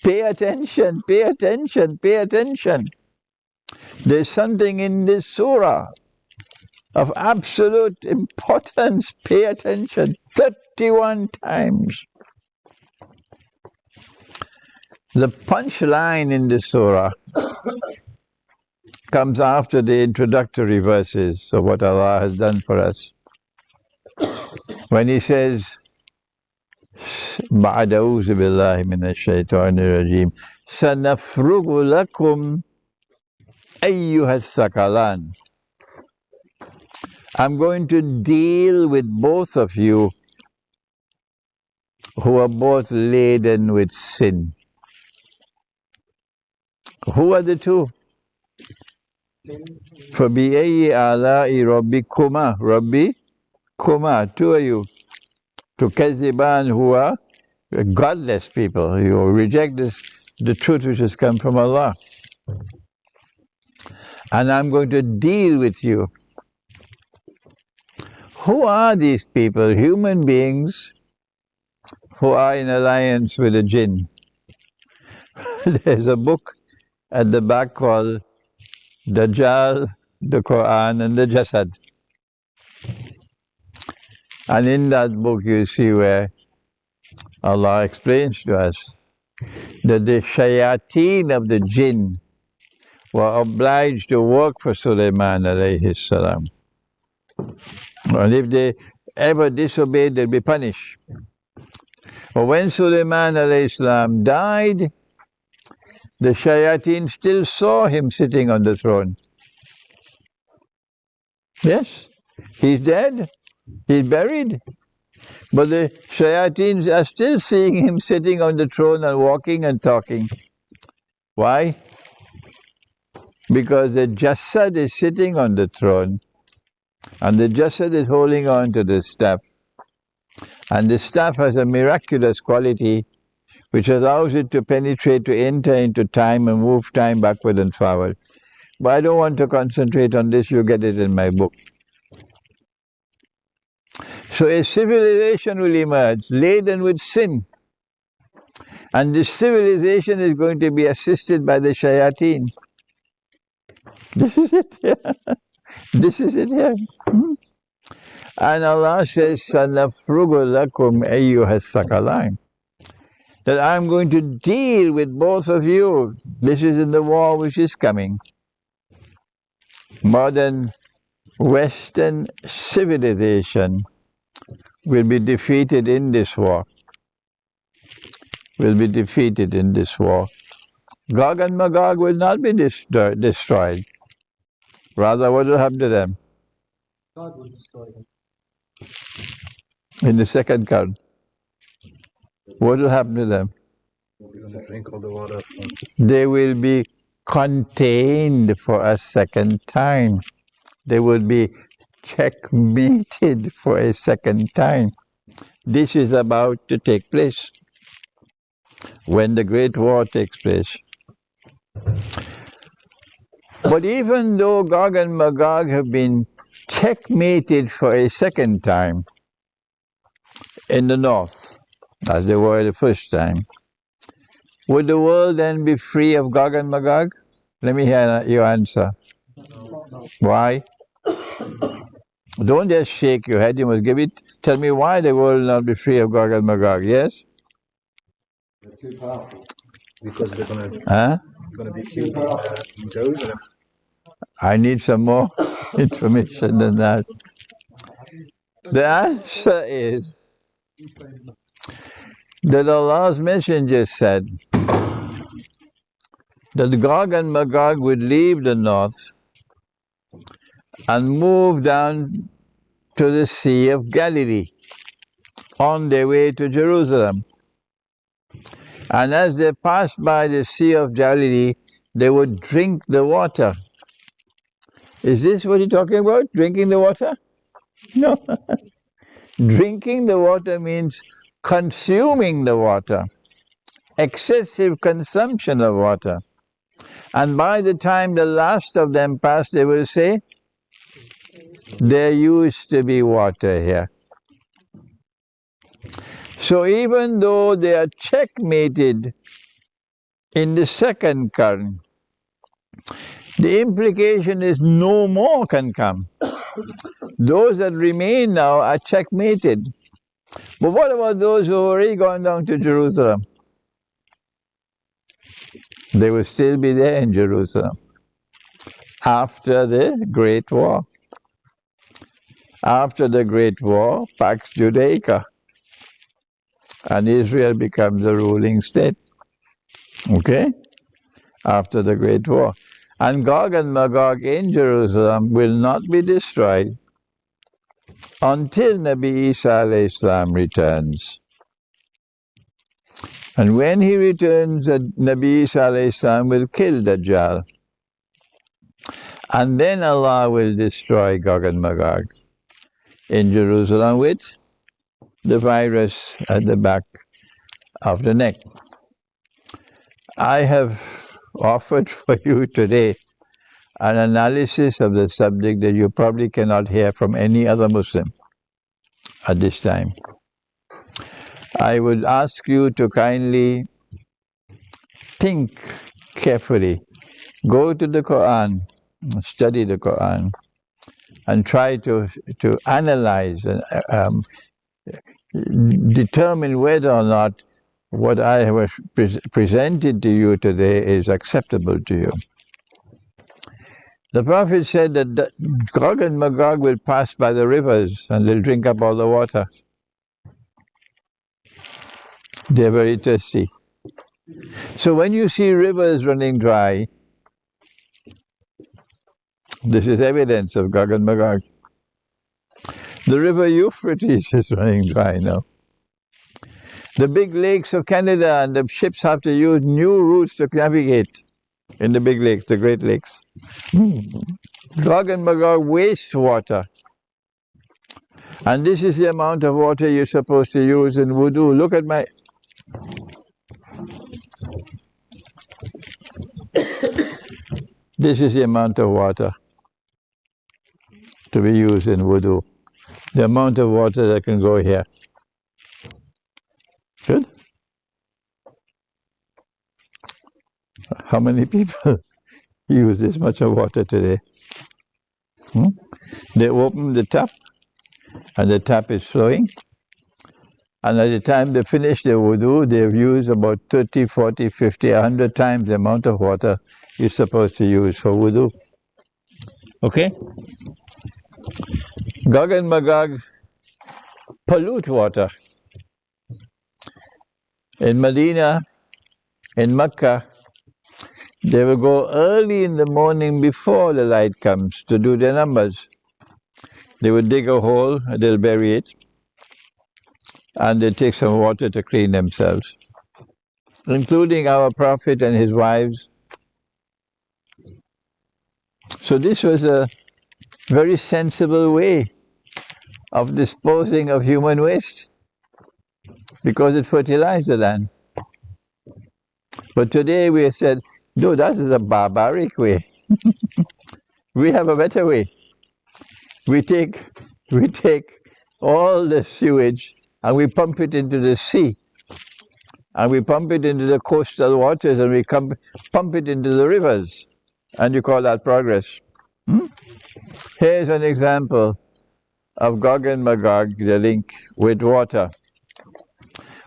pay attention, pay attention, pay attention. There's something in this surah of absolute importance. Pay attention 31 times. The punchline in this surah comes after the introductory verses of what Allah has done for us. When He says, بعد أعوذ بالله من الشيطان الرجيم سنفرغ لكم أيها الثقلان. I'm going to deal with both of you who are both laden with sin. Who are the two? فَبِأَيِّ آلَاءِ رَبِّكُمَا رَبِّكُمَا. Two of you. To Kaziban, who are godless people. You reject the truth which has come from Allah. And I'm going to deal with you. Who are these people? Human beings who are in alliance with the jinn. There's a book at the back called Dajjal, the Quran, and the Jasad. And in that book you see where Allah explains to us that the shayateen of the jinn were obliged to work for Sulaiman alayhi salam. And if they ever disobeyed, they'll be punished. But when Sulaiman alayhi salam died, the shayateen still saw him sitting on the throne. Yes, he's dead, he's buried. But the shayateens are still seeing him sitting on the throne and walking and talking. Why? Because the Jasad is sitting on the throne and the Jasad is holding on to the staff. And the staff has a miraculous quality which allows it to penetrate, to enter into time and move time backward and forward. But I don't want to concentrate on this, you get it in my book. So a civilization will emerge laden with sin. And this civilization is going to be assisted by the shayateen. This is it here. This is it here. And Allah says, سَنَفْرُغُ لَكُمْ أَيُّهَا الثَّقَلَانِ. That I'm going to deal with both of you. This is in the war which is coming. Modern Western civilization will be defeated in this war. Will be defeated in this war. Gog and Magog will not be destroyed. Rather, what will happen to them? God will destroy them. In the second qarn. What will happen to them? You're going to drink all the water. They will be contained for a second time. They will be checkmated for a second time. This is about to take place when the Great War takes place. But even though Gog and Magog have been checkmated for a second time in the north, as they were the first time, would the world then be free of Gog and Magog? Let me hear your answer. Why? Don't just shake your head, you must give it. Tell me why the world will not be free of Gog and Magog, yes? They're too powerful. Because they're going to be killed in Jerusalem. I need some more information than that. The answer is that Allah's messenger said that Gog and Magog would leave the north and move down to the Sea of Galilee on their way to Jerusalem. And as they passed by the Sea of Galilee, they would drink the water. Is this what you're talking about? Drinking the water? No. Drinking the water means consuming the water, excessive consumption of water. And by the time the last of them passed, they will say, there used to be water here. So even though they are checkmated in the second qarn, the implication is no more can come. Those that remain now are checkmated. But what about those who have already gone down to Jerusalem? They will still be there in Jerusalem after the Great War. After the Great War, Pax Judaica, and Israel becomes the ruling state. Okay? After the Great War. And Gog and Magog in Jerusalem will not be destroyed until Nabi Isa alayhi salam returns. And when he returns, Nabi Isa alayhi salam will kill Dajjal. And then Allah will destroy Gog and Magog in Jerusalem with the virus at the back of the neck. I have offered for you today an analysis of the subject that you probably cannot hear from any other Muslim at this time. I would ask you to kindly think carefully. Go to the Quran, study the Quran, and try to analyze and determine whether or not what I have presented to you today is acceptable to you. The Prophet said that Gog and Magog will pass by the rivers and they'll drink up all the water. They're very thirsty. So when you see rivers running dry, this is evidence of Gog and Magog. The river Euphrates is running dry now. The big lakes of Canada, and the ships have to use new routes to navigate in the big lakes, the Great Lakes. Gog and Magog waste water. And this is the amount of water you're supposed to use in wudu. Look at my... This is the amount of water to be used in wudu. The amount of water that can go here. Good? How many people use this much of water today? They open the tap, and the tap is flowing. And at the time they finish their wudu, they've used about 30, 40, 50, 100 times the amount of water you're supposed to use for wudu. Okay? Gog and Magog pollute water. In Medina, in Mecca, they will go early in the morning before the light comes to do their numbers. They would dig a hole, they'll bury it. and they take some water to clean themselves, including our Prophet and his wives. So this was a very sensible way of disposing of human waste because it fertilized the land. But today we said, no, that is a barbaric way. We have a better way. We take all the sewage and we pump it into the sea, and we pump it into the coastal waters, and we pump it into the rivers, and you call that progress. Here's an example of Gog and Magog, the link with water.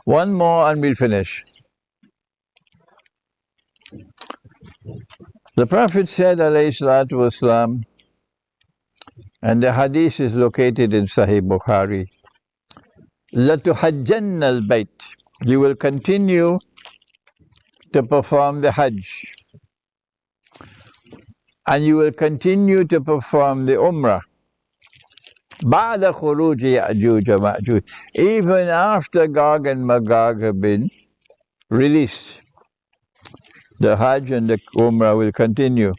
One more and we'll finish. The Prophet said, alayhi salatu wasalam, and the hadith is located in Sahih Bukhari, لَتُحَجَّنَّ الْبَيْتِ, you will continue to perform the Hajj, and you will continue to perform the Umrah, بَعْدَ خُرُوجِ يَأْجُوجَ وَمَأْجُوجَ, even after Gog and Magog have been released. The Hajj and the Umrah will continue.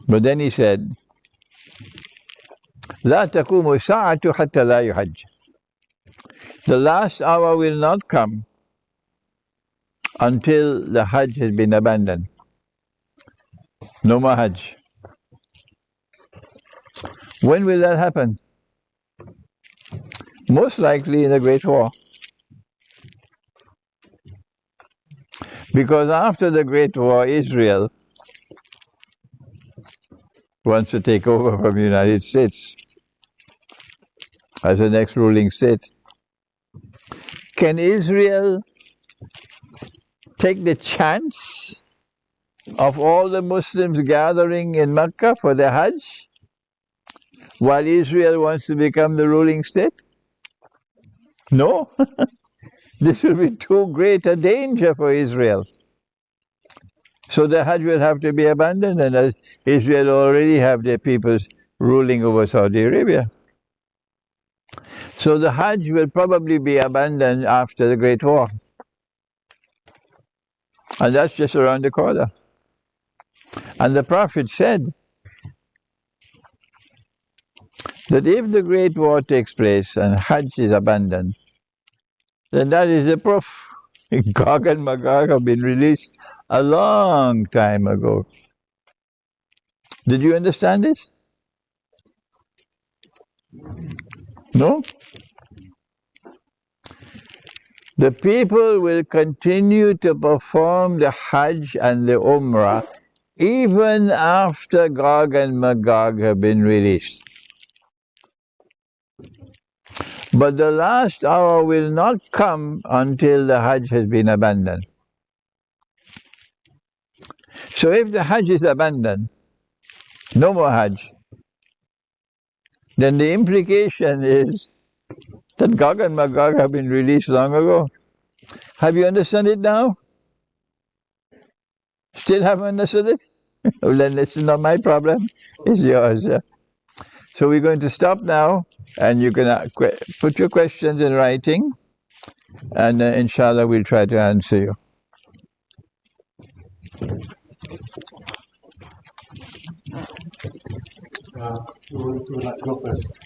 But then he said, لا تقوم الساعة حتى لا يحج. The last hour will not come until the Hajj has been abandoned. No more Hajj. When will that happen? Most likely in the Great War. Because after the Great War, Israel wants to take over from the United States as the next ruling state. Can Israel take the chance of all the Muslims gathering in Mecca for the Hajj while Israel wants to become the ruling state? No. This will be too great a danger for Israel. So the Hajj will have to be abandoned, and as Israel already have their peoples ruling over Saudi Arabia. So the Hajj will probably be abandoned after the Great War. And that's just around the corner. And the Prophet said that if the Great War takes place and Hajj is abandoned, then that is the proof. Gog and Magog have been released a long time ago. Did you understand this? No? The people will continue to perform the Hajj and the Umrah even after Gog and Magog have been released. But the last hour will not come until the Hajj has been abandoned. So if the Hajj is abandoned, no more Hajj, then the implication is that Gog and Magog have been released long ago. Have you understood it now? Still haven't understood it? Well, then it's not my problem, it's yours. Yeah? So we're going to stop now, and you can put your questions in writing, and inshallah we'll try to answer you. Who would like to go first?